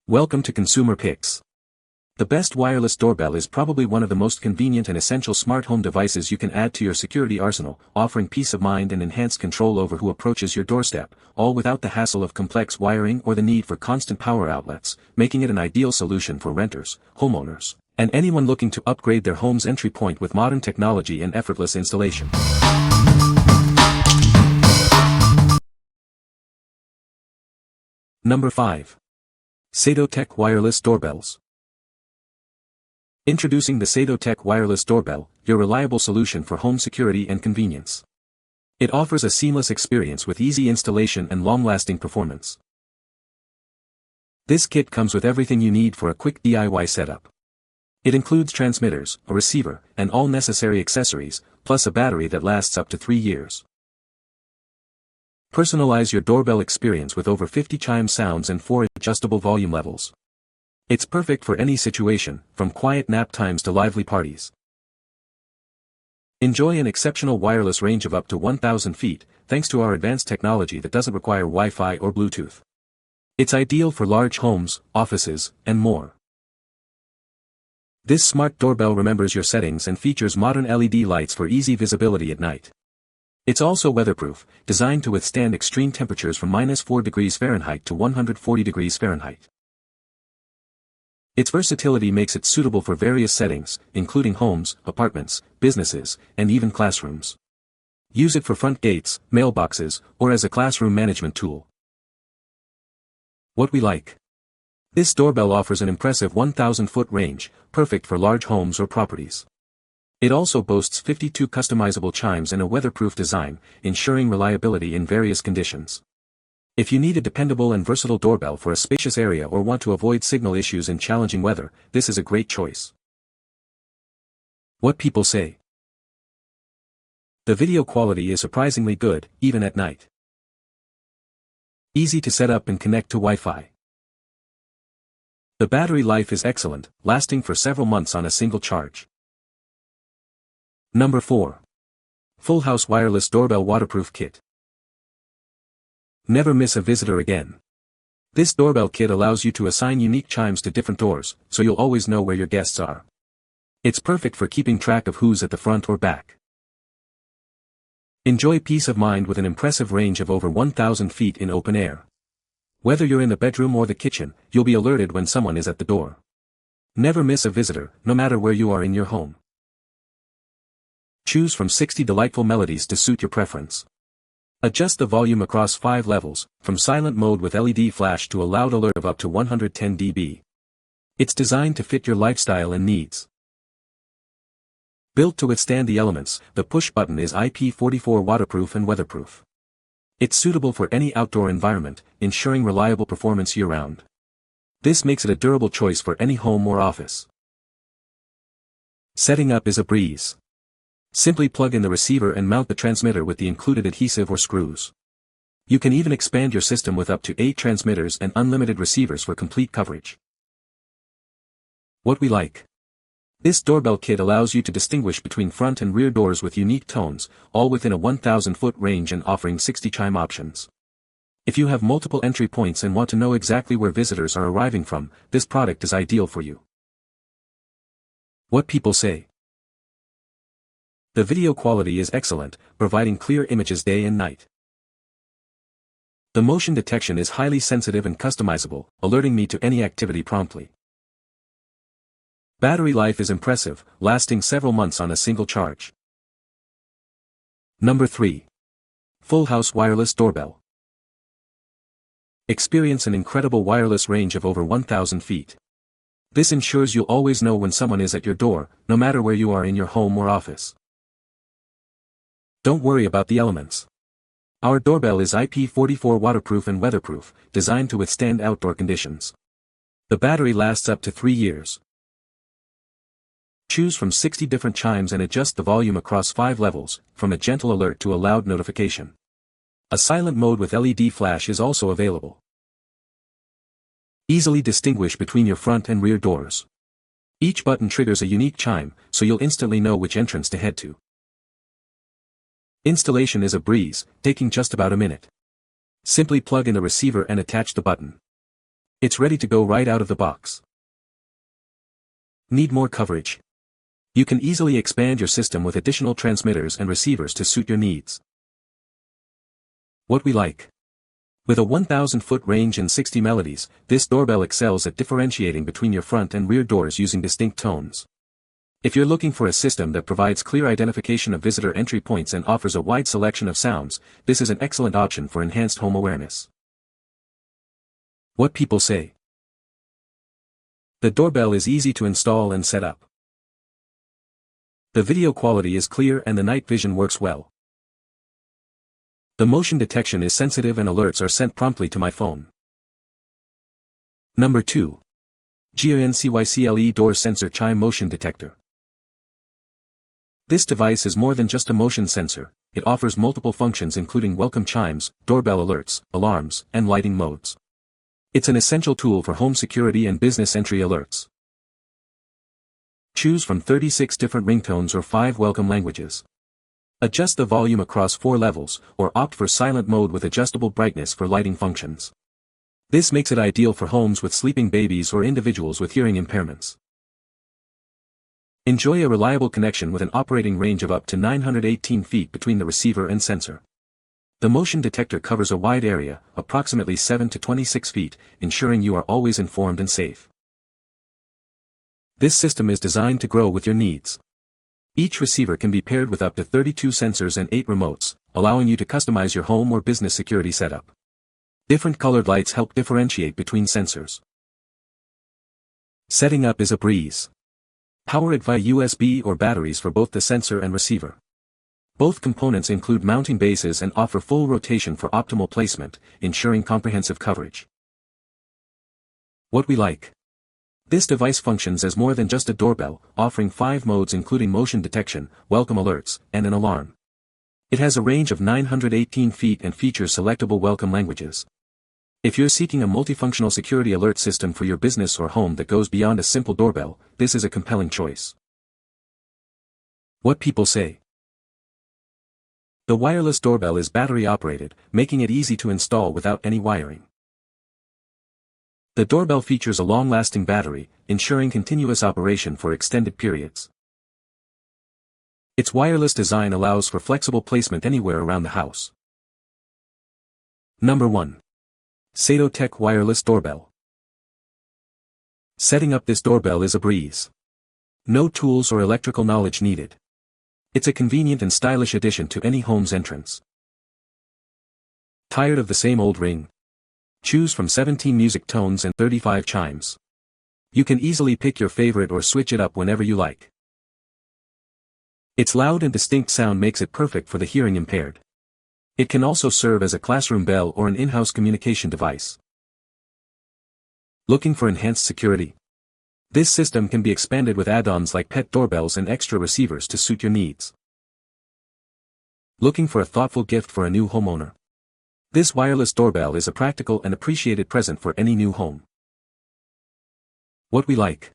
Welcome to Consumer Picks. The best wireless doorbell is probably one of the most convenient and essential smart home devices you can add to your security arsenal, offering peace of mind and enhanced control over who approaches your doorstep, all without the hassle of complex wiring or the need for constant power outlets, making it an ideal solution for renters, homeowners, and anyone looking to upgrade their home's entry point with modern technology and effortless installation. Number 5. SadoTech Wireless Doorbells. Introducing the SadoTech Wireless Doorbell, your reliable solution for home security and convenience. It offers a seamless experience with easy installation and long-lasting performance. This kit comes with everything you need for a quick DIY setup. It includes transmitters, a receiver, and all necessary accessories, plus a battery that lasts up to 3 years. Personalize your doorbell experience with over 50 chime sounds and 4 adjustable volume levels. It's perfect for any situation, from quiet nap times to lively parties. Enjoy an exceptional wireless range of up to 1,000 feet, thanks to our advanced technology that doesn't require Wi-Fi or Bluetooth. It's ideal for large homes, offices, and more. This smart doorbell remembers your settings and features modern LED lights for easy visibility at night. It's also weatherproof, designed to withstand extreme temperatures from -4 degrees Fahrenheit to 140 degrees Fahrenheit. Its versatility makes it suitable for various settings, including homes, apartments, businesses, and even classrooms. Use it for front gates, mailboxes, or as a classroom management tool. What we like. This doorbell offers an impressive 1,000-foot range, perfect for large homes or properties. It also boasts 52 customizable chimes and a weatherproof design, ensuring reliability in various conditions. If you need a dependable and versatile doorbell for a spacious area or want to avoid signal issues in challenging weather, this is a great choice. What people say. The video quality is surprisingly good, even at night. Easy to set up and connect to Wi-Fi. The battery life is excellent, lasting for several months on a single charge. Number 4. FullHouse Wireless Doorbell Waterproof Kit. Never miss a visitor again. This doorbell kit allows you to assign unique chimes to different doors, so you'll always know where your guests are. It's perfect for keeping track of who's at the front or back. Enjoy peace of mind with an impressive range of over 1,000 feet in open air. Whether you're in the bedroom or the kitchen, you'll be alerted when someone is at the door. Never miss a visitor, no matter where you are in your home. Choose from 60 delightful melodies to suit your preference. Adjust the volume across 5 levels, from silent mode with LED flash to a loud alert of up to 110 dB. It's designed to fit your lifestyle and needs. Built to withstand the elements, the push button is IP44 waterproof and weatherproof. It's suitable for any outdoor environment, ensuring reliable performance year-round. This makes it a durable choice for any home or office. Setting up is a breeze. Simply plug in the receiver and mount the transmitter with the included adhesive or screws. You can even expand your system with up to 8 transmitters and unlimited receivers for complete coverage. What we like. This doorbell kit allows you to distinguish between front and rear doors with unique tones, all within a 1,000-foot range and offering 60 chime options. If you have multiple entry points and want to know exactly where visitors are arriving from, this product is ideal for you. What people say. The video quality is excellent, providing clear images day and night. The motion detection is highly sensitive and customizable, alerting me to any activity promptly. Battery life is impressive, lasting several months on a single charge. Number 3. FullHouse Wireless Doorbell. Experience an incredible wireless range of over 1,000 feet. This ensures you'll always know when someone is at your door, no matter where you are in your home or office. Don't worry about the elements. Our doorbell is IP44 waterproof and weatherproof, designed to withstand outdoor conditions. The battery lasts up to 3 years. Choose from 60 different chimes and adjust the volume across 5 levels, from a gentle alert to a loud notification. A silent mode with LED flash is also available. Easily distinguish between your front and rear doors. Each button triggers a unique chime, so you'll instantly know which entrance to head to. Installation is a breeze, taking just about a minute. Simply plug in the receiver and attach the button. It's ready to go right out of the box. Need more coverage? You can easily expand your system with additional transmitters and receivers to suit your needs. What we like. With a 1,000-foot range and 60 melodies, this doorbell excels at differentiating between your front and rear doors using distinct tones. If you're looking for a system that provides clear identification of visitor entry points and offers a wide selection of sounds, this is an excellent option for enhanced home awareness. What people say. The doorbell is easy to install and set up. The video quality is clear and the night vision works well. The motion detection is sensitive and alerts are sent promptly to my phone. Number 2. GREENCYCLE Door Sensor Chime Motion Detector. This device is more than just a motion sensor, it offers multiple functions including welcome chimes, doorbell alerts, alarms, and lighting modes. It's an essential tool for home security and business entry alerts. Choose from 36 different ringtones or 5 welcome languages. Adjust the volume across 4 levels, or opt for silent mode with adjustable brightness for lighting functions. This makes it ideal for homes with sleeping babies or individuals with hearing impairments. Enjoy a reliable connection with an operating range of up to 918 feet between the receiver and sensor. The motion detector covers a wide area, approximately 7 to 26 feet, ensuring you are always informed and safe. This system is designed to grow with your needs. Each receiver can be paired with up to 32 sensors and 8 remotes, allowing you to customize your home or business security setup. Different colored lights help differentiate between sensors. Setting up is a breeze. Power it via USB or batteries for both the sensor and receiver. Both components include mounting bases and offer full rotation for optimal placement, ensuring comprehensive coverage. What we like. This device functions as more than just a doorbell, offering 5 modes including motion detection, welcome alerts, and an alarm. It has a range of 918 feet and features selectable welcome languages. If you're seeking a multifunctional security alert system for your business or home that goes beyond a simple doorbell, this is a compelling choice. What people say. The wireless doorbell is battery operated, making it easy to install without any wiring. The doorbell features a long-lasting battery, ensuring continuous operation for extended periods. Its wireless design allows for flexible placement anywhere around the house. Number 1. SadoTech Wireless Doorbell. Setting up this doorbell is a breeze. No tools or electrical knowledge needed. It's a convenient and stylish addition to any home's entrance. Tired of the same old ring? Choose from 17 music tones and 35 chimes. You can easily pick your favorite or switch it up whenever you like. Its loud and distinct sound makes it perfect for the hearing impaired. It can also serve as a classroom bell or an in-house communication device. Looking for enhanced security? This system can be expanded with add-ons like pet doorbells and extra receivers to suit your needs. Looking for a thoughtful gift for a new homeowner? This wireless doorbell is a practical and appreciated present for any new home. What we like.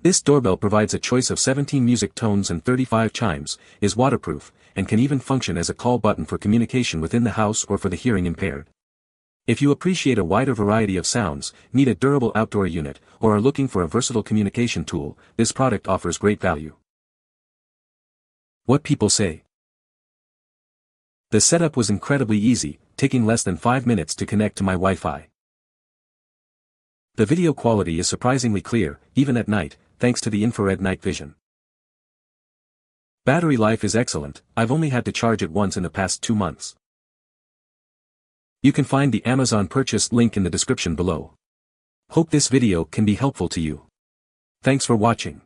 This doorbell provides a choice of 17 music tones and 35 chimes, is waterproof, and can even function as a call button for communication within the house or for the hearing impaired. If you appreciate a wider variety of sounds, need a durable outdoor unit, or are looking for a versatile communication tool, this product offers great value. What people say. The setup was incredibly easy, taking less than 5 minutes to connect to my Wi-Fi. The video quality is surprisingly clear, even at night, thanks to the infrared night vision. Battery life is excellent, I've only had to charge it once in the past 2 months. You can find the Amazon purchase link in the description below. Hope this video can be helpful to you. Thanks for watching.